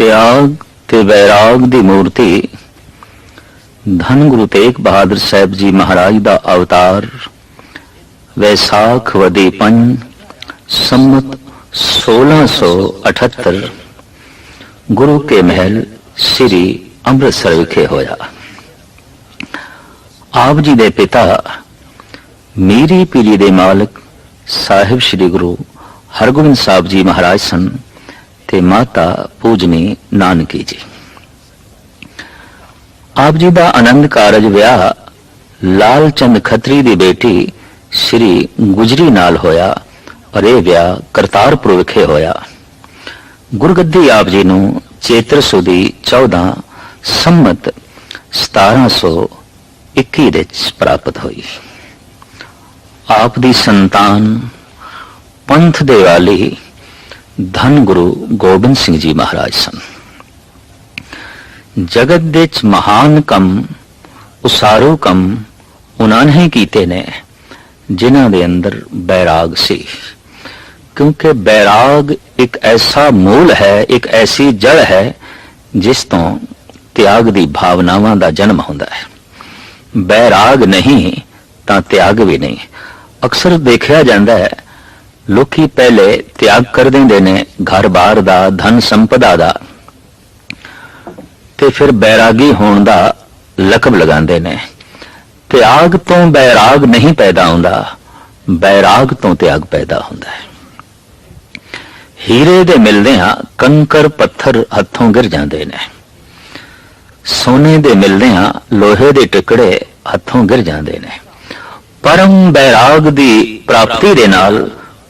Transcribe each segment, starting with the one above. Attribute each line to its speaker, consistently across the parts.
Speaker 1: त्याग ते वैराग दी मूर्ति धन गुरु तेग बहादुर साहब जी महाराज दा अवतार वैसाख वदी पंज संमत 1678 गुरु के महल श्री अमृतसर विखे होया। आप जी दे पिता मीरी पीरी दे मालिक साहिब श्री गुरु हरगोबिंद साहब जी महाराज सन ते माता पूजनी नानकी जी। आप जी दा आनंद कारज विआह लाल चंद खत्री दी बेटी श्री गुजरी नाल होया और यह विआह करतारपुर विखे होया। गुरगद्दी आप जी नूं चेत्र सुदी 14 संमत 1721 विच प्राप्त हुई। आप दी संतान पंथ दे वाली धन गुरु गोबिंद सिंह जी महाराज सन। जगत दे महान कम उसारू कम उन्होंने ही कीते ने जिन्हां दे अंदर बैराग सी, क्योंकि बैराग एक ऐसा मूल है, एक ऐसी जड़ है जिस तो त्याग दी भावनावां दा जन्म होंदा है। बैराग नहीं तां त्याग भी नहीं। अक्सर देखा जाता है लोकी पहले त्याग कर देंदे ने घर बार दा धन संपदा दा ते फिर बैरागी होने दा लकब लगांदे ने। त्याग तो बैराग नहीं पैदा होंदा, बैराग तो त्याग पैदा होंदा है। हीरे दे मिलदियां कंकर पत्थर हथों गिर जांदे ने, सोने दे मिलदियां लोहे दे टुकड़े हथों गिर जांदे ने। परम बैराग दी प्राप्ति दे नाल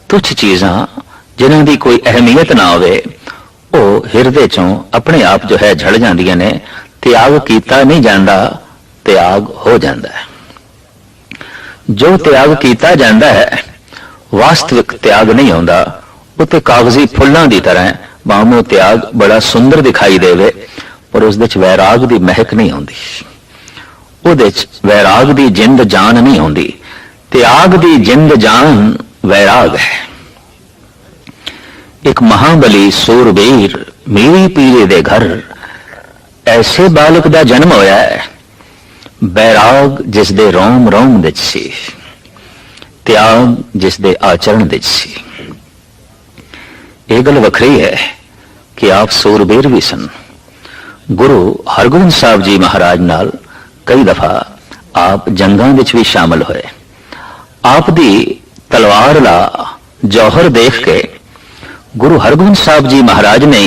Speaker 1: तुच्छ चीजां जिन्हां दी कोई अहमियत ना होवे वो हिरदे चों अपने आप जो है झड़ जांदियां ने। त्याग कीता नहीं जांदा, त्याग हो जांदा है। जो त्याग कीता जांदा है वास्तविक त्याग नहीं होंदा। वो ते कागजी फुल्लां दी तरह भावें त्याग बड़ा सुंदर दिखाई देवे पर उस दे च वैराग दी महक नहीं होंदी, उहदे च वैराग दी जिंद जान नहीं होंदी। त्याग दी जिंद जान वैराग है। एक महाबली सूरबीर मीरी पीरे दे घर ऐसे बालक दा जन्म होया है, बैराग जिस दे रोम रोम विच सी, त्याग जिस दे आचरण विच सी। यह गल वखरी है कि आप सूरबीर भी सन। गुरु हरगोबिंद साहब जी महाराज नाल कई दफा आप जंगां विच भी शामिल होए। आप दी तलवार ला जौहर देख के गुरु हरगोबिंद साहब जी महाराज ने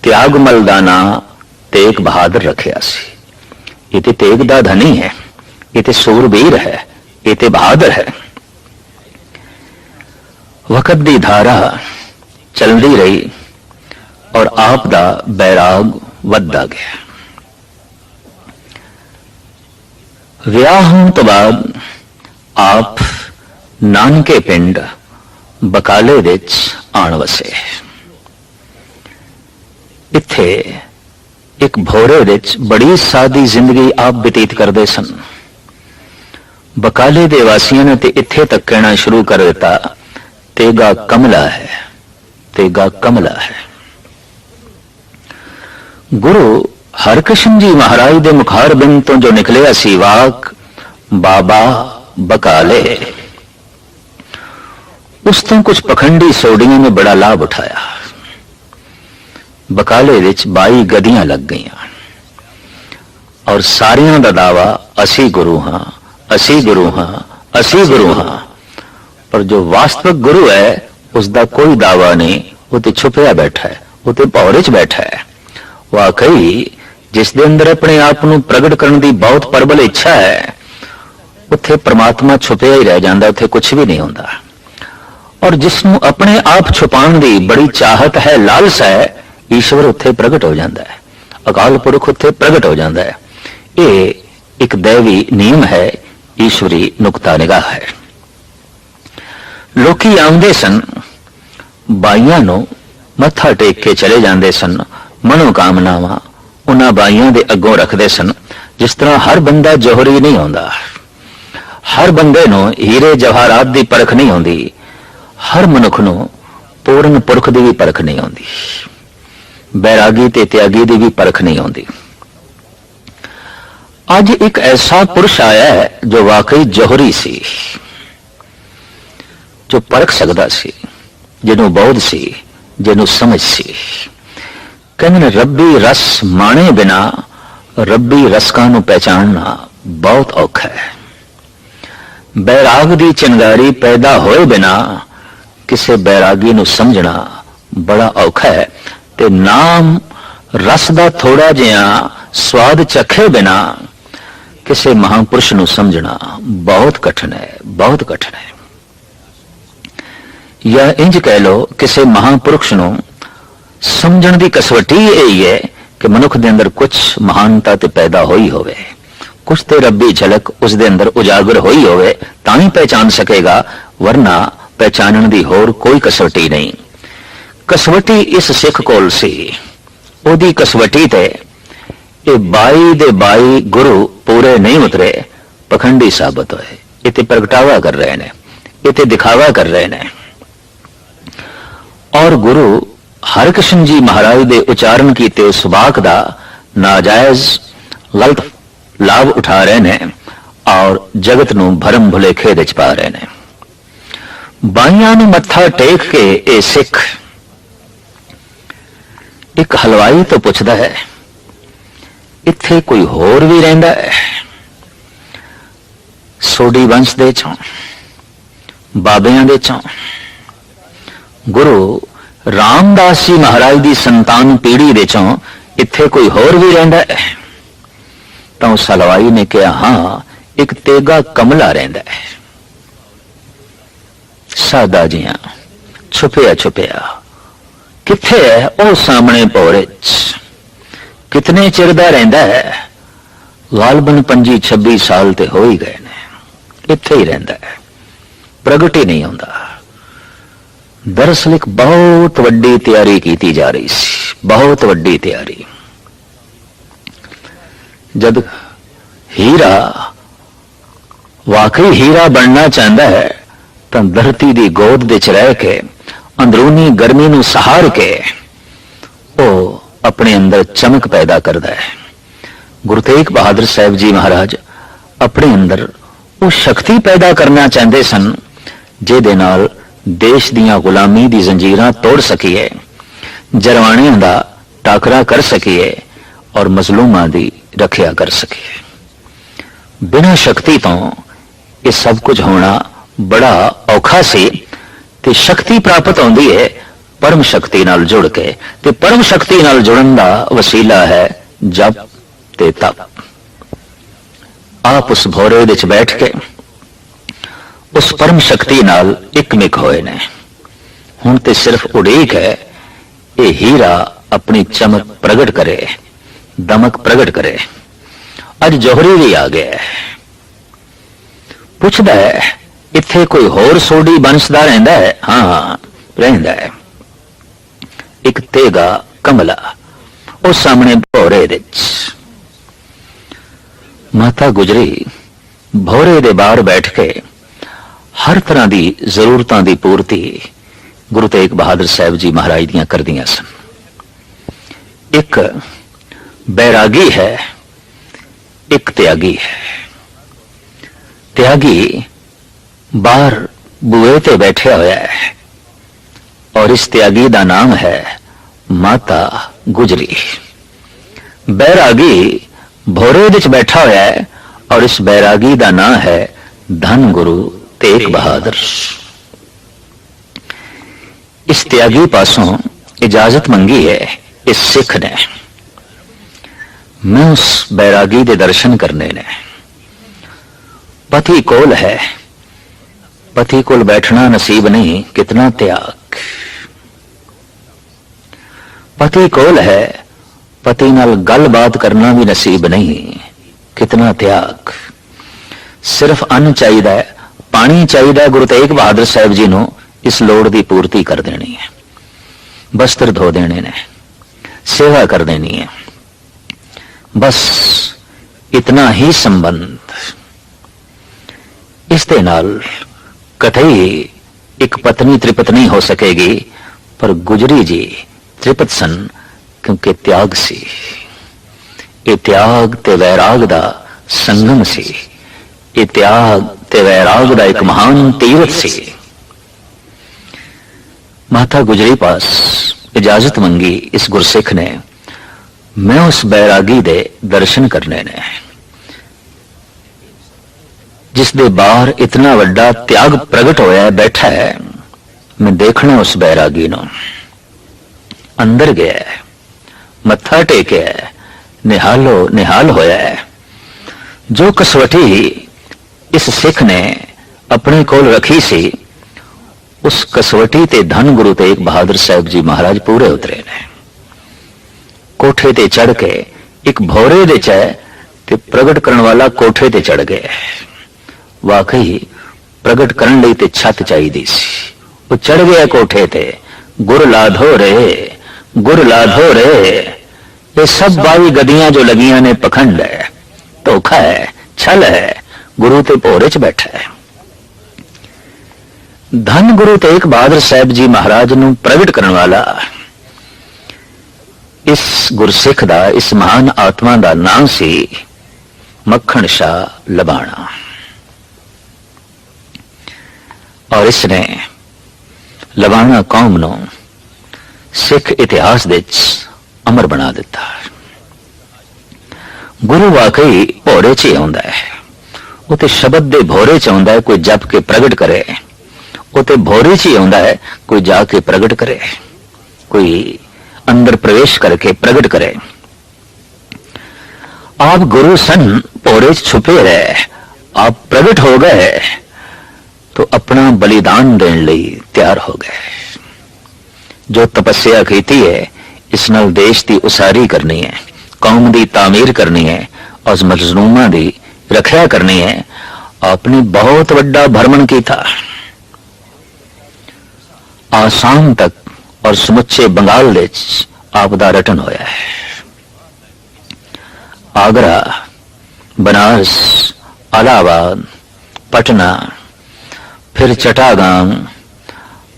Speaker 1: त्यागमल दा नां तेग बहादुर रखिया सी। ये ते तेग दा धनी है, ये ते सूरबीर है, ये ते बहादुर है। वक्त दी धारा चलती रही और आप दा बैराग वधदा गया। विआह होने तो बाद आप नानके पिंड बकाले विच आण वसे। इत्थे एक भोरे विच बड़ी सादी जिंदगी आप बतीत करते सन। बकाले दे वासियों ने ते इत्थे तक कहना शुरू कर दिता, तेगा कमला है, तेगा कमला है। गुरु हरकृष्ण जी महाराज दे मुखार बिंद तो जो निकलिया सी वाक बाबा बकाले, उस तो कुछ पखंडी सोडियों ने बड़ा लाभ उठाया। बकाले विच 22 गदियां लग गई और सारियां दा दावा असी गुरु हां, असी गुरु हां, असी गुरु हां। पर जो वास्तविक गुरु है उसका कोई दावा नहीं, वो तो छुपया बैठा है, वो तो भौरे च बैठा है। वाकई जिस दे अंदर अपने आप को प्रगट करने की बहुत प्रबल इच्छा है उत्थे परमात्मा छुपया ही रह जाता, उत्थे कुछ भी नहीं होता। और जिसनों अपने आप छुपाने की बड़ी चाहत है, लालसा है, ईश्वर उत्थे प्रगट हो जाता है, अकाल पुरख उत्थे प्रगट हो जाता है। ये एक दैवी नियम है, ईश्वरी नुक्ता निगाह है। लोकी आंदे सन, बाइयां नूं मत्था टेक के चले जाते सन, मनोकामनावां उन्हां बाइयां दे अगों रखते सन। जिस तरह हर बंदा जौहरी नहीं होंदा, हर बंदे नूं हीरे जवाहरात दी परख नहीं होंदी, हर मनुख नूं पूर्ण पुरख दी भी परख नहीं होंदी। बैरागी ते त्यागी दी भी परख नहीं आती। अज एक ऐसा पुरुष आया है जो वाकई जौहरी सी, जो परख सकता सी, जिन्हों बोध सी, जिन्हों समझ सी। कहते रब्बी रस माणे बिना रब्बी रसकां नूं पहचानना बहुत औखा है। बैराग दी चिंगारी पैदा होए बिना किसे बैरागी नूं समझना बड़ा औखा है। ते नाम रस दा थोड़ा जिहा स्वाद चखे बिना किसे महापुरुष नूं समझना बहुत कठिन है, बहुत कठिन है। या इंज कह लो किसे महापुरुष नूं समझण दी कसवटी यही है कि मनुख दे अंदर कुछ महानता ते पैदा होई होवे, कुछ ते रब्बी झलक उस दे अंदर उजागर होई होवे, तां ही पहचान सकेगा, वरना पहचानण दी होर कोई कसवटी नहीं। कसवटी इस सिख कोल सी, ओदी कसवटी ते ये 22 दे 22 गुरु पूरे नहीं उतरे, पखंडी साबित होए। इते प्रगटावा कर रहे ने, इते दिखावा कर रहे ने। और गुरु हरकृष्ण जी महाराज दे उच्चारण कीते सुबाक दा नाजायज गलत लाभ उठा रहे ने और जगत नूं भरम भुलेखे विच पा रहे ने। बाइयां नूं मत्था टेक के ये सिख एक हलवाई तो पुछदा है, इत्थे कोई होर भी रहिंदा है? सोडी वंश दे चों, बाबियां दे चों, गुरु रामदास जी महाराज की संतान पीढ़ी दे चों इत्थे कोई होर भी रहिंदा है? तो उस हलवाई ने कहा, हाँ, एक तेगा कमला रहिंदा है, सादा जिहा छुपिया छुपिया। किथे है? ओ सामने भोरे च। कितने चिर दा रहिंदा है? गालबन 25-26 साल ते हो ही गए ने, इत्थे ही रहिंदा है, प्रगट ही नहीं होंदा। दरअसल एक बहुत वड्डी तैयारी की जा रही सी, बहुत वड्डी तैयारी। जब हीरा वाकई हीरा बनना चाहता है तो धरती की गोद विच रह के अंदरूनी गर्मी नूं सहार के वो अपने अंदर चमक पैदा करता है। गुरु तेग बहादुर साहब जी महाराज अपने अंदर वो शक्ति पैदा करना चाहते सन जिहदे नाल देश दियां गुलामी दी जंजीरां तोड़ सकीए, जरवाणियां दा टाकरा कर सकीए और मजलूमां दी रखिया कर सकीए। बिना शक्ति तो ये सब कुछ होना बड़ा औखा सी। ते शक्ति प्राप्त होंदी है परम शक्ति नाल जुड़ के, ते परम शक्ति नाल जुड़न दा वसीला है जप ते तप। आप उस भोरे विच बैठ के उस परम शक्ति नाल इकमिक होए ने। हुण ते सिर्फ उड़ीक है ये हीरा अपनी चमक प्रगट करे, दमक प्रगट करे। अज जौहरी भी आ गया है, पुछदा है इत्थे कोई होर सोडी बंसदा रहिंदा है? हाँ, रहिंदा है, एक तेगा कमला उस सामने भोरे विच। माता गुजरी भोरे दे बाहर बैठ के हर तरह की जरूरतों की पूर्ति गुरु तेग बहादुर साहब जी महाराज दियां करदियां सन। एक बैरागी है, एक त्यागी है। त्यागी बाहर बुए ते बैठा होया है और इस त्यागी का नाम है माता गुजरी। बैरागी भोरे विच बैठा होया है और इस बैरागी का नाम है धन गुरु तेग बहादुर। इस त्यागी पासों इजाजत मंगी है इस सिख ने, मैं उस बैरागी के दर्शन करने ने। पति कोल है, पति कोल बैठना नसीब नहीं, कितना त्याग। पति कोल है, पति नाल गल बात करना भी नसीब नहीं, कितना त्याग। सिर्फ अन्न चाहिए, पानी चाहिए। गुरु तेग बहादुर साहब जी नूं इस लोड़ की पूर्ति कर देनी है, वस्त्र धो देने ने, सेवा कर देनी है, बस इतना ही संबंध। इस दे नाल कतई एक पत्नी तृप्त नहीं हो सकेगी, पर गुजरी जी तृप्त सन क्योंकि त्याग सी। ये त्याग ते वैराग दा संगम सी। ये त्याग ते वैराग दा एक महान तीरथ सी। माता गुजरी पास इजाजत मंगी इस गुरसिख ने, मैं उस बैरागी दे दर्शन करने ने जिस दे बाहर इतना वड्डा त्याग प्रगट होया है, बैठा है। मैं देखना उस बैरागी नो। अंदर गया है, मत्था टेकिया है, निहालो निहाल होया है। जो कसवटी इस सिख ने अपने कोल रखी सी, उस कसवटी ते धन गुरु तेग बहादुर साहब जी महाराज पूरे उतरे ने। कोठे ते चढ़ के एक भोरे दे च ते प्रगट करने वाला कोठे ते चढ़ गए। वाकई प्रगट करने लई ते छत चाहिदी सी। वो चढ़ गया कोठे ते। गुर लाधो रे, गुर लाधो रे। ये सब बाई गदियां जो लगियां ने पखंड है, धोखा है, छल है। गुरु ते भोरे च बैठा है। धन गुरु तेग बहादुर साहब जी महाराज नूं प्रगट करने वाला इस गुरसिख दा, इस महान आत्मा दा नाम सी मक्खण शाह लबाणा। और इसने लबाणा कौम नूं सिख इतिहास दे अमर बना दिता। गुरु वाकई भोरे च आउंदा है। वो ते शब्द दे भोरे च आउंदा है। कोई जप के प्रगट करे, वो ते भोरे च आउंदा है। कोई जाके प्रगट करे, कोई अंदर प्रवेश करके प्रगट करे। आप गुरु सन, भोरे च छुपे रहे, आप प्रगट हो गए तो अपना बलिदान देने लई तैयार हो गए। जो तपस्या कीती है, इस नाल देश की उसारी करनी है, कौम की तामीर करनी है और मजलूमां की रक्षा करनी है। आपने बहुत बड़ा भ्रमण किया, आसाम तक और समुचे बंगाल दे आपदा रटन होया है। आगरा, बनारस, इलाहाबाद, पटना, फिर चट्टागांव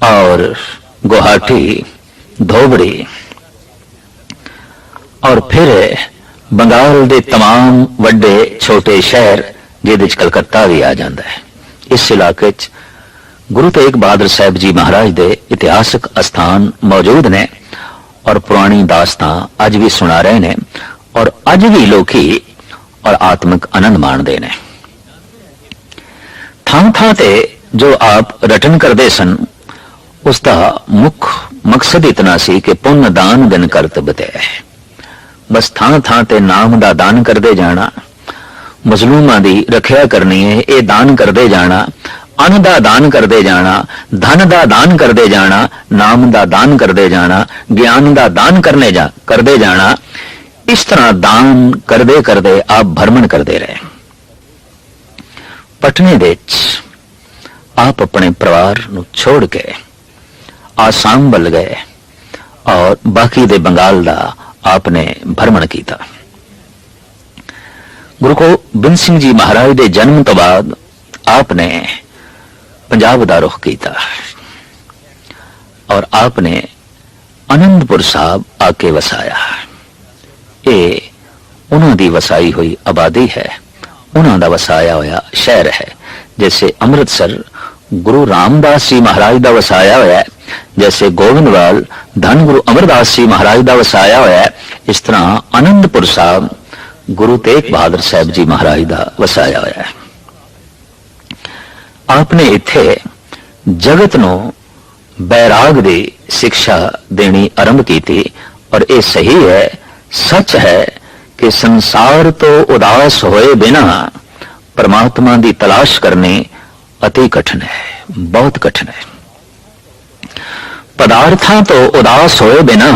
Speaker 1: और गुवाहाटी, धोबड़ी और फिर बंगाल के तमाम वड्डे छोटे शहर जिहदे च कलकत्ता भी आ जाता है। इस इलाके च गुरु तेग बहादुर साहब जी महाराज दे इतिहासक स्थान मौजूद ने और पुरानी दास्तां अज भी सुना रहे ने और अज भी लोकी और आत्मिक आनंद माणदे ने। थां थां ते जो आप रटन करते सन, उसका मुख्य मकसद इतना सी कि पुण्य दान दिन करत बते। बस थां थां ते नाम दा दान करते जाना, मजलूमां दी रखिया करनी है, ये दान करते जाना, अन्न दा दान करते जाना, धन दा दान करते जाना, नाम दा दान करते जाना, ज्ञान दा दान करते जाना। इस तरह दान करते करते आप भ्रमण करते रहे। पटने दे आप अपने परिवार नूं छोड़ के आसाम बल गए और बाकी दे बंगाल दा आपने भ्रमण किया। गुरु गोबिंद सिंह जी महाराज के जन्म तो बाद आपने पंजाब दा रुख किया और आपने आनंदपुर साहब आके वसाया। ये उन्हों दी वसाई हुई आबादी है, उन्हों दा वसाया होया शहर है। जैसे अमृतसर गुरु रामदास जी महाराज दा वसाया होया है, जैसे गोविंदवाल धन गुरु अमरदास जी महाराज दा वसाया होया है, इस तरह आनंदपुर साहब गुरु तेग बहादुर साहब जी महाराज दा वसाया होया है। आपने इत्थे जगत नूं बैराग दी शिक्षा देनी आरंभ की थी। और यह सही है, सच है कि संसार तो उदास होए बिना परमात्मा की तलाश करनी अति कठिन है, बहुत कठिन है। पदार्थां तो उदास होए बिना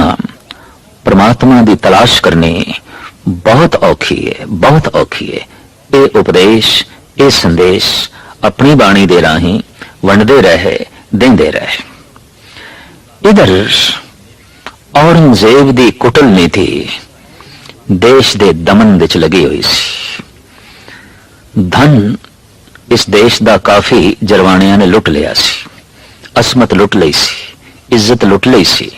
Speaker 1: परमात्मा की तलाश करनी बहुत औखी है, बहुत औखी है। ये उपदेश, ये संदेश अपनी बाणी दे राही वंडदे रहे, देंदे रहे। इधर औरंगजेब की कुटल नीति देश के दमन विच लगी हुई सी। धन इस देश का काफी जरवाणियां ने लुट लिया सी, असमत लुट लई सी, इज्जत लुट लई सी।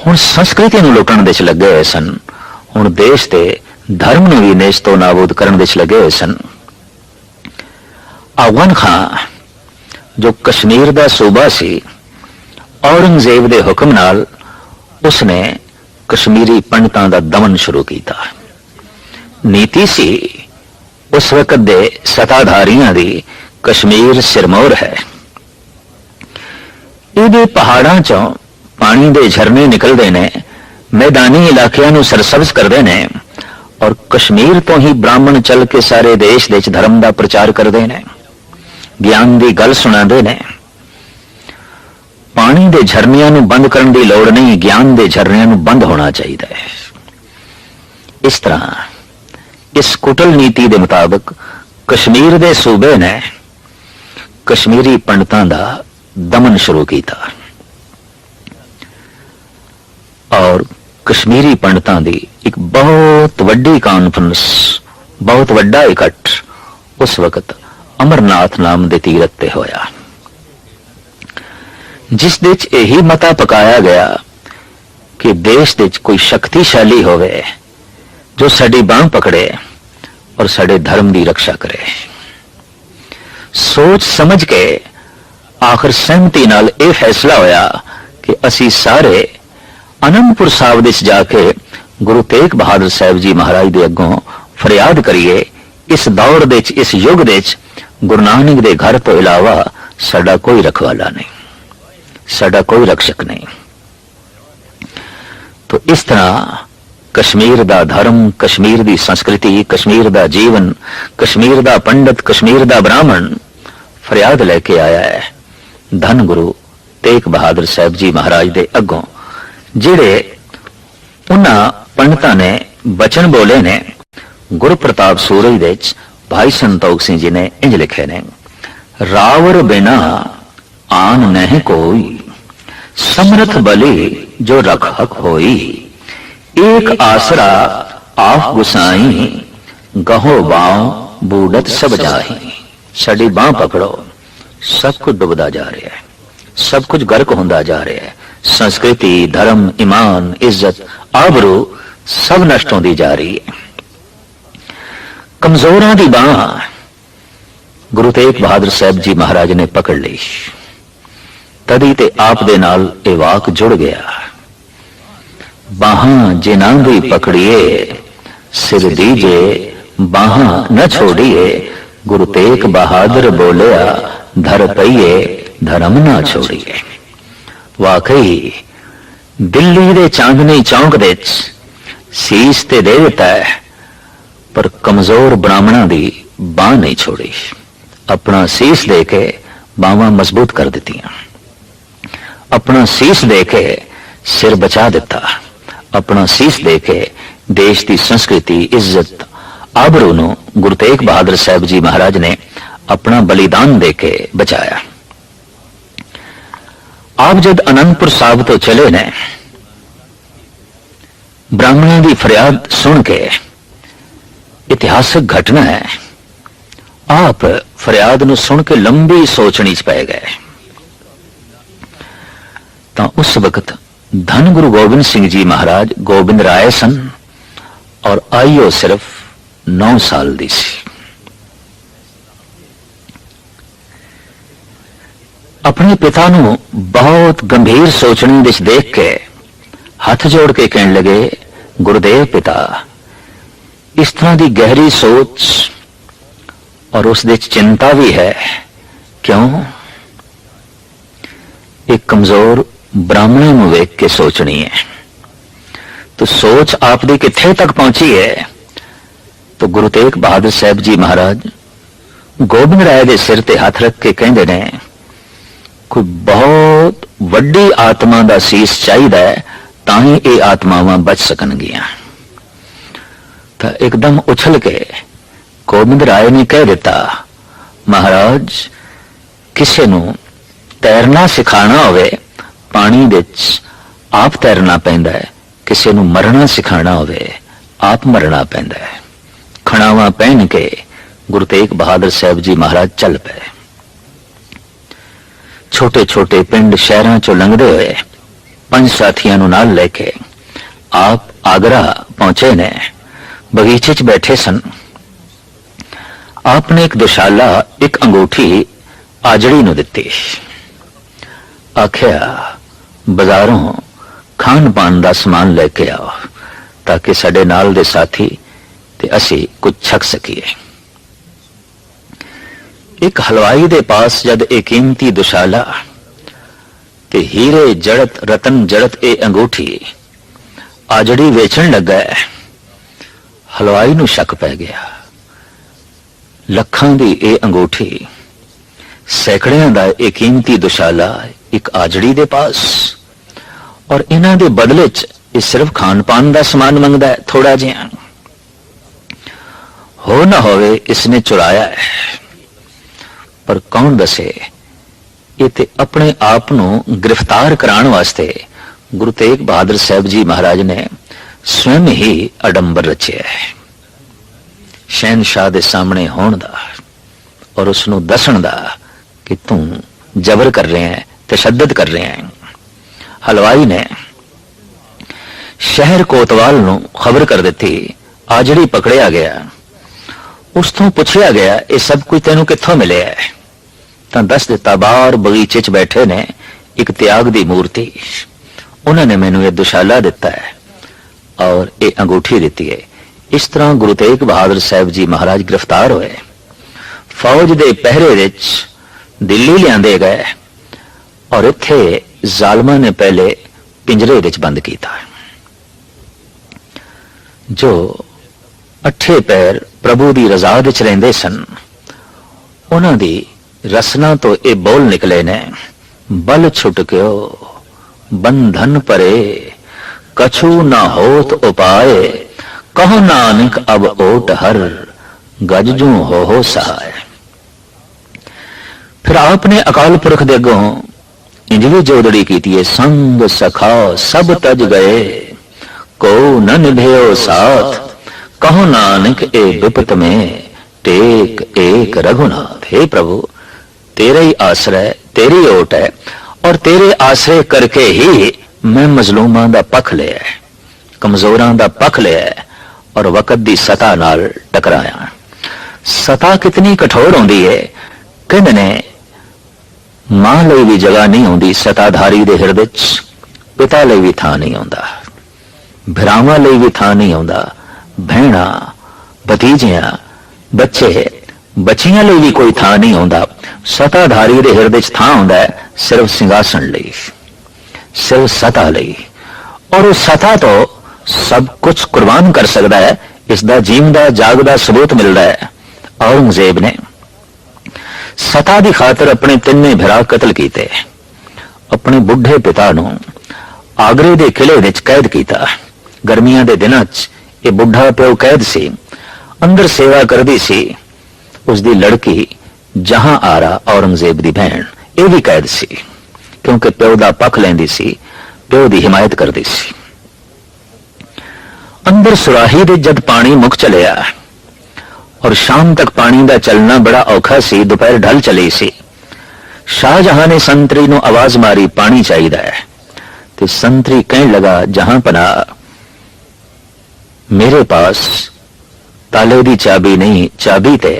Speaker 1: ਹੁਣ ਸੰਸਕ੍ਰਿਤੀ ਨੂੰ ਲੁੱਟਣ ਦੇ ਚ ਲੱਗੇ ਹੋਏ ਸਨ, ਹੁਣ ਦੇਸ਼ ਦੇ ਧਰਮ ਨੂੰ ਵੀ ਨੇਸ਼ ਤੋਂ ਨਾਬੂਦ ਕਰਨ ਦੇ ਚ ਲੱਗੇ ਹੋਏ ਸਨ। ਅਫਗਾਨ ਖਾਨ ਜੋ ਕਸ਼ਮੀਰ ਦਾ ਸੂਬਾ ਸੀ, ਔਰੰਗਜ਼ੇਬ ਦੇ ਹੁਕਮ ਨਾਲ ਉਸਨੇ ਕਸ਼ਮੀਰੀ ਪੰਡਤਾਂ ਦਾ ਦਮਨ ਸ਼ੁਰੂ ਕੀਤਾ। ਨੀਤੀ ਸੀ ਉਸ ਵਕਤ ਦੇ ਸਤਾਧਾਰੀਆਂ ਦੀ ਕਸ਼ਮੀਰ ਸਿਰਮੌਰ ਹੈ, ਇਹਦੇ ਪਹਾੜਾਂ ਚੋਂ ਪਾਣੀ ਦੇ ਝਰਨੇ ਨਿਕਲਦੇ ਨੇ, ਮੈਦਾਨੀ ਇਲਾਕਿਆਂ ਨੂੰ ਸਰਸਬਜ਼ ਕਰਦੇ ਨੇ, ਔਰ ਕਸ਼ਮੀਰ ਤੋਂ ਹੀ ਬ੍ਰਾਹਮਣ ਚੱਲ ਕੇ ਸਾਰੇ ਦੇਸ਼ ਦੇ ਵਿੱਚ ਧਰਮ ਦਾ ਪ੍ਰਚਾਰ ਕਰਦੇ ਨੇ, ਗਿਆਨ ਦੀ ਗੱਲ ਸੁਣਾਉਂਦੇ ਨੇ। ਪਾਣੀ ਦੇ ਝਰਨਿਆਂ ਨੂੰ ਬੰਦ ਕਰਨ ਦੀ ਲੋੜ ਨਹੀਂ, ਗਿਆਨ ਦੇ ਝਰਨਿਆਂ ਨੂੰ ਬੰਦ ਹੋਣਾ ਚਾਹੀਦਾ ਹੈ। ਇਸ ਤਰ੍ਹਾਂ ਇਸ ਕੁਟਲ ਨੀਤੀ ਦੇ ਮੁਤਾਬਕ ਕਸ਼ਮੀਰ ਦੇ ਸੂਬੇ ਨੇ ਕਸ਼ਮੀਰੀ ਪੰਡਤਾਂ ਦਾ ਦਮਨ ਸ਼ੁਰੂ ਕੀਤਾ ਔਰ ਕਸ਼ਮੀਰੀ ਪੰਡਤਾਂ ਦੀ ਇੱਕ ਬਹੁਤ ਵੱਡੀ ਕਾਨਫਰੰਸ, ਬਹੁਤ ਵੱਡਾ ਇਕੱਠ ਉਸ ਵਕਤ ਅਮਰਨਾਥ ਨਾਮ ਦੇ ਤੀਰਥ ਤੇ ਹੋਇਆ, ਜਿਸ ਦੇ ਵਿੱਚ ਇਹੀ ਮਤਾ ਪਕਾਇਆ ਗਿਆ ਕਿ ਦੇਸ਼ ਦੇ ਵਿੱਚ ਕੋਈ ਸ਼ਕਤੀਸ਼ਾਲੀ ਹੋਵੇ ਜੋ ਸਾਡੀ ਬਾਂਹ ਪਕੜੇ ਔਰ ਸਾਡੇ ਧਰਮ ਦੀ ਰੱਖਿਆ ਕਰੇ। ਸੋਚ ਸਮਝ ਕੇ ਆਖਰ ਸਹਿਮਤੀ ਨਾਲ ਇਹ ਫੈਸਲਾ ਹੋਇਆ ਕਿ ਅਸੀਂ ਸਾਰੇ ਅਨੰਦਪੁਰ ਸਾਹਿਬ ਦੇ ਜਾ ਕੇ ਗੁਰੂ ਤੇਗ ਬਹਾਦਰ ਸਾਹਿਬ ਜੀ ਮਹਾਰਾਜ ਦੇ ਅੱਗੋਂ ਫਰਿਆਦ ਕਰੀਏ, ਇਸ ਦੌਰ ਦੇ ਵਿੱਚ, ਇਸ ਯੁੱਗ ਦੇ ਵਿੱਚ ਗੁਰੂ ਨਾਨਕ ਦੇ ਘਰ ਤੋਂ ਇਲਾਵਾ ਸਾਡਾ ਕੋਈ ਰਖਵਾਲਾ ਨਹੀਂ, ਸਾਡਾ ਕੋਈ ਰਕਸ਼ਕ ਨਹੀਂ। तो इस तरह कश्मीर दा धर्म, कश्मीर दी संस्कृति, कश्मीर दा जीवन, कश्मीर दा पंडित, कश्मीर दा ब्राह्मण फरियाद लेके आया है धन गुरु तेग बहादुर साहब जी महाराज दे अगों, जिहड़े उन्हां पंडितां ने बचन बोले ने। गुरु प्रताप सूरज दे भाई संतोख सिंह जी ने इंज लिखे ने, रावर बिना आन नहीं कोई, समर्थ बली जो रख हक होई, एक आसरा आप गुसाई, गहो बाव बूढ़त सब जाही। साडी बांह पकड़ो, सब कुछ डुबदा जा रहा है, सब कुछ गर्क होंदा जा रहा है, संस्कृति, धर्म, ईमान, इज्जत, आबरू सब नष्ट होंदी जा रही है। कमजोरां दी बांह गुरु तेग बहादुर साहब जी महाराज ने पकड़ ली, तदी ते आप दे नाल ए वाक जुड़ गया। बाहां जिन्हां दी पकड़िए, सिर दीजे बाहां न छोड़िए, गुरु तेग बहादुर बोलिया, धर पईए धर्म ना छोड़िए। वाकई दिल्ली दे चांदनी चौक दे सीस ते दे दिता है, पर कमजोर ब्राह्मणों दी बांह नहीं छोड़ी, अपना सीस दे के बांहां मजबूत कर दित्तियां, अपना सीस दे के सिर बचा दिता, अपना सीस दे के देश की संस्कृति, इज्जत, आबरू नूं गुरु तेग बहादुर साहब जी महाराज ने अपना बलिदान दे के बचाया। आप जब आनंदपुर साहब तो चले ने, ब्राह्मणों की फरियाद सुन के, इतिहासक घटना है, आप फरियाद नूं सुन के लंबी सोचनी च पै गए। तो उस वक्त धन गुरु गोबिंद सिंह जी महाराज गोबिंद राय सन और आयु सिर्फ 9 साल दी सी। अपने पिता नूं बहुत गंभीर सोचने विच देख के हाथ जोड़ के कहने लगे, गुरुदेव पिता, इस तरह की गहरी सोच और उस दे चिंता भी है, क्यों? एक कमजोर ब्राह्मण नूं वेख के सोचनी है। तो सोच आपदी कित्थे तक पहुंची है? तो गुरु तेग बहादुर साहब जी महाराज गोबिंद राय दे सिर ते हाथ रख के कहंदे ने, कोई बहुत वड्डी आत्मा दा सीस चाहिदा है, तां ही ये आत्मावां बच सकणगियां। तो एकदम उछल के गोबिंद राय ने कह दिता, महाराज किसी नूं तैरना सिखाना होवे, पानी विच आप तैरना पैंदा है, किसी नूं मरना सिखाना होवे, आप मरना पैंदा है। खड़ावा पहन के गुरु तेग बहादुर साहब जी महाराज चल पे। छोटे छोटे पिंड शहरां चों लंघदे हुए 5 ਸਾਥੀਆਂ ਨੂੰ ਨਾਲ ਲੈ ਕੇ ਆਪ ਆਗਰਾ ਪਹੁੰਚੇ ਨੇ। ਬਗੀਚੇ 'ਚ ਬੈਠੇ ਸਨ। ਆਪ ਨੇ ਇੱਕ ਦੁਸ਼ਾਲਾ, ਇੱਕ ਅੰਗੂਠੀ ਆਜੜੀ ਨੂੰ ਦਿੱਤੀ। ਆਖਿਆ ਬਾਜ਼ਾਰੋਂ ਖਾਣ ਪਾਣ ਦਾ ਸਮਾਨ ਲੈ ਕੇ ਆਓ ਤਾਂ ਕਿ ਸਾਡੇ ਨਾਲ ਦੇ ਸਾਥੀ ਤੇ ਅਸੀਂ ਕੁਝ ਛਕ ਸਕੀਏ। ਇੱਕ ਹਲਵਾਈ ਦੇ ਪਾਸ ਜਦ ਇਹ ਕੀਮਤੀ ਦੁਸ਼ਾਲਾ ਤੇ ਹੀਰੇ ਜੜਤ ਰਤਨ ਜੜਤ ਇਹ ਅੰਗੂਠੀ ਆਜੜੀ ਵੇਚਣ ਲੱਗਾ, ਹਲਵਾਈ ਨੂੰ ਸ਼ੱਕ ਪੈ ਗਿਆ। ਲੱਖਾਂ ਦੀ ਇਹ ਅੰਗੂਠੀ, ਸੈਂਕੜਿਆਂ ਦਾ ਇਹ ਕੀਮਤੀ ਦੁਸ਼ਾਲਾ ਇੱਕ ਆਜੜੀ ਦੇ ਪਾਸ, ਔਰ ਇਹਨਾਂ ਦੇ ਬਦਲੇ 'ਚ ਇਹ ਸਿਰਫ ਖਾਣ ਪਾਣ ਦਾ ਸਮਾਨ ਮੰਗਦਾ ਹੈ, ਥੋੜਾ ਜਿਹਾ। ਹੋ ਨਾ ਹੋਵੇ ਇਸਨੇ ਚੁਰਾਇਆ ਹੈ, ਪਰ ਕੌਣ ਦੱਸੇ? ਇਹ ਤੇ ਆਪਣੇ ਆਪ ਨੂੰ ਗ੍ਰਿਫਤਾਰ ਕਰਾਉਣ ਵਾਸਤੇ ਗੁਰੂ ਤੇਗ ਬਹਾਦਰ ਸਾਹਿਬ ਜੀ ਮਹਾਰਾਜ ਨੇ स्वयं ही अडंबर रचिया है। शहनशाह दे सामने होने दा और उसनू दसन दा कि तू जबर कर रहे हैं, तशद्दद कर रहे हैं। हलवाई ने शहर कोतवाल नू खबर कर दी, आजड़ी पकड़िया गया। उस तो पूछया गया ये सब कुछ तेनू कित्थों मिले है? तो दस दिता बाहर बगीचे च बैठे ने एक त्याग दी मूर्ति, उन्होंने मैनू ये दुशाला दिता है और ये अंगूठी दी है। इस तरह गुरु तेग बहादुर साहब जी महाराज गिरफ्तार हुए, फौज के पहरे विच दिल्ली लियाते गए और इत्थे जालमा ने पहले पिंजरे विच बंद किया। जो अठे पैर प्रभु की रजा विच रहिंदे सन, उन्हां दी रसना तो ये बोल निकले ने, बल छुटक्यो बंधन परे कछु न होत उपाय, कहो नानक अब ओट हर गजजू हो सहाय। फिर आपने अकाल पुरख दे अगों इंज भी जोदड़ी की, संग सखा सब तज गए को न निभयो साथ, कहो नानक ए विपत में टेक एक रघुनाथ। हे प्रभु, तेरे ही आश्रय, तेरी ओट है और तेरे आश्रय करके ही मैं मजलूमां दा पख लिया, कमजोरां दा पख लिया और वक़्त दी सता नाल टकराया। सता कितनी कठोर होंदी है, कहंदे ने मां लई भी जगह नहीं होंदी सताधारी दे हिरदे च, पिता लई भी थां नहीं होंदा, भरावां लई भी थां नहीं होंदा, भैणा भतीजियां बच्चे बच्चियां लई भी कोई थां नहीं होंदा। सताधारी दे हिरदे च थां होंदा है सिर्फ सिंघासन लई, सिर्फ सता लई, और उस सता तो सब कुछ कुर्बान कर सकता है। इसका जीवदा जागदा सबूत मिलता है। औरंगजेब ने सता की खातर अपने तिन्ने भरा कतल किए, अपने बुढ़े पिता नू आगरे के किले विच कैद किया। गर्मियां के दिनों ये बुढ़ा प्यो कैद सी, अंदर सेवा करती सी। उसकी लड़की जहां आरा औरंगजेब की भैन ये भी कैद सी, क्योंकि प्यो का पख लेंदी सी, प्यो की हिमायत करती सी। अंदर सुराही दे जद पानी मुक चलिया और शाम तक पानी का चलना बड़ा औखा सी, दोपहर ढल चली सी। शाहजहां ने संतरी नू आवाज मारी, पानी चाहिए है। तो संतरी कहने लगा, जहां पना मेरे पास ताले की चाबी नहीं, चाबी ते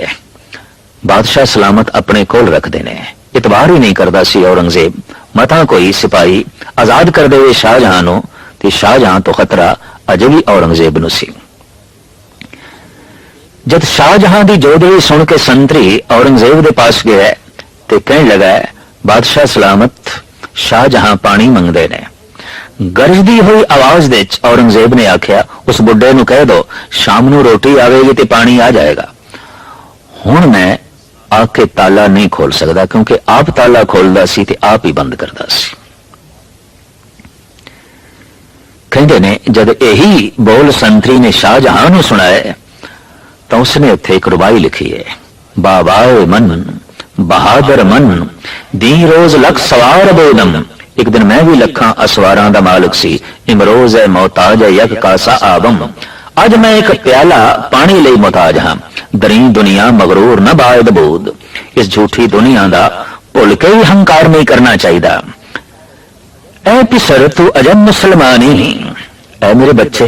Speaker 1: बादशाह सलामत अपने कोल रखते ने। इतबार ही नहीं करता सी औरंगजेब, मता कोई सिपाही आजाद कर दे शाहजहां नू, ते शाहजहां तो खतरा अजे भी औरंगजेब नू सी। जब शाहजहां की जोदड़ी सुन के संतरी औरंगजेब के पास गया तो कहने लगा, बादशाह सलामत शाहजहां पानी मंगते ने। गरजदी हुई आवाज दे औरंगजेब ने आख्या, उस बुढ़े नू कह दो शाम नू रोटी आवेगी तो पानी आ जाएगा। हुण मैं आके ताला नहीं खोल सकता, क्योंकि आप ताला खोलता सी ते आप ही बंद करता सी। कहते ने जब यही बोल संतरी ने शाहजहां नू सुनाए तो उसने उत्थे एक रुबाई लिखी है, बाबाए मन बहादुर मन दी रोज लख सवार बोदम। एक दिन मैं भी लखा असवारा दा मालिक सी, इमरोज है मोहताज है यक कासा आबम। अज मैं एक प्याला पानी लई मोहताज हां, दरी दुनिया मगरूर न बायद बोध। इस झूठी दुनिया दा भुल के ही हंकार नहीं करना चाहिए। ऐ पिसर तू अजब मुसलमानी, ऐ मेरे बच्चे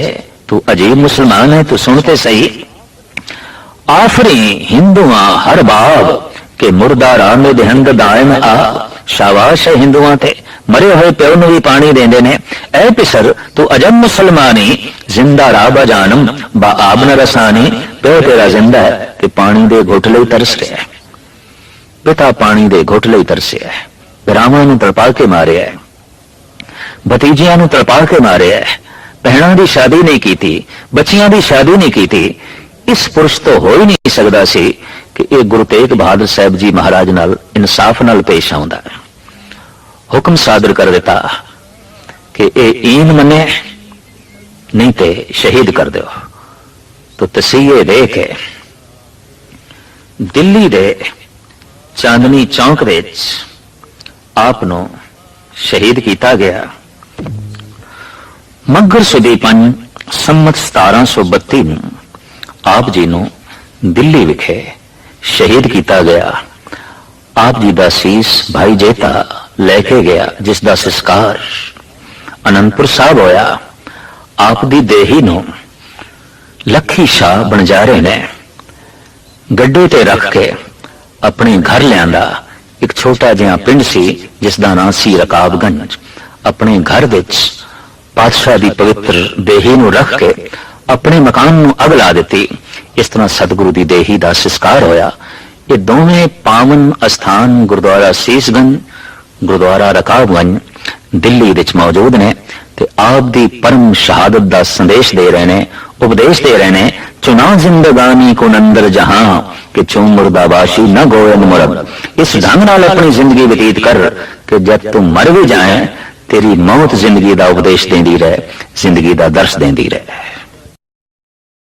Speaker 1: तू अजीब मुसलमान है, तू सुनते सही। आफरी हिंदुआ हर बाब के मुर्दा राम देहंद दायम आ, शाबाश है हिंदुआ ते मरे हुए प्यो ਨੂੰ ਵੀ ਪਾਣੀ ਦੇਂਦੇ ਨੇ। ऐ पिसर तू अजब मुसलमानी, जिंदा राबा जानम बा आब न रसानी, प्यो तेरा जिंदा है ते पानी दे घुट ਲਈ ਤਰਸ ਰਿਹਾ ਹੈ। पिता पानी दे घुट ਲਈ ਤਰਸਿਆ ਹੈ, ਰਾਵਾਂ ਨੂੰ ਤੜਪਾ ਕੇ ਮਾਰਿਆ ਹੈ, ਭਤੀਜਿਆਂ ਨੂੰ ਤੜਪਾ ਕੇ ਮਾਰਿਆ ਹੈ, ਭੈਣਾਂ ਦੀ ਸ਼ਾਦੀ ਨਹੀਂ ਕੀਤੀ, ਬੱਚਿਆਂ ਦੀ ਸ਼ਾਦੀ ਨਹੀਂ ਕੀਤੀ। ਇਸ ਪੁਰਸ਼ ਤੋਂ ਹੋ ਹੀ ਨਹੀਂ ਸਕਦਾ ਸੀ ਕਿ ਇਹ ਗੁਰੂ ਤੇਗ ਬਹਾਦਰ ਸਾਹਿਬ ਜੀ ਮਹਾਰਾਜ ਨਾਲ ਇਨਸਾਫ ਨਾਲ ਪੇਸ਼ ਆਉਂਦਾ। ਹੁਕਮ ਸਾਦਰ ਕਰ ਦਿੱਤਾ ਕਿ ਇਹ ਈਨ ਮੰਨੇ ਨਹੀਂ ਤੇ ਸ਼ਹੀਦ ਕਰ ਦਿਓ। तो तसीहे दे के दिल्ली दे चांदनी चौक विच आप नूं शहीद किया गया। मगर सुदी पंज संमत 1732 नूं आप जी नूं दिल्ली विखे शहीद किया गया। आप जी दा सीस भाई जेता लेके गया, जिसका संस्कार आनंदपुर साहब होया। आप दी देही नूं लखी शाह बनजारे ने गड्डे ते रख के अपने घर लियांदा। एक छोटा जिहा पिंड सी जिसदा नाम सी रकाबगंज। अपने घर विच पातशाह दी पवित्र देही नूं रख के अपने मकान नूं अग ला दित्ती। इस तरह सतगुरु दी देही दा संस्कार होया। ये दोवें पावन अस्थान गुरुद्वारा सीसगंज, गुरुद्वारा रकाबगंज दिल्ली विच मौजूद ने ते आप दी परम शहादत दा संदेश दे रहे ने, उपदेश दे रहे ने। चुना जिंदगानी को नंदर जहां कि चूं मुर्दाबाशी न गोयन मुरद। इस ढंग नाल अपनी जिंदगी व्यतीत कर कि जब तू मर भी जाए तेरी मौत जिंदगी दा उपदेश देंदी रहे, जिंदगी दा दर्श देंदी रहे।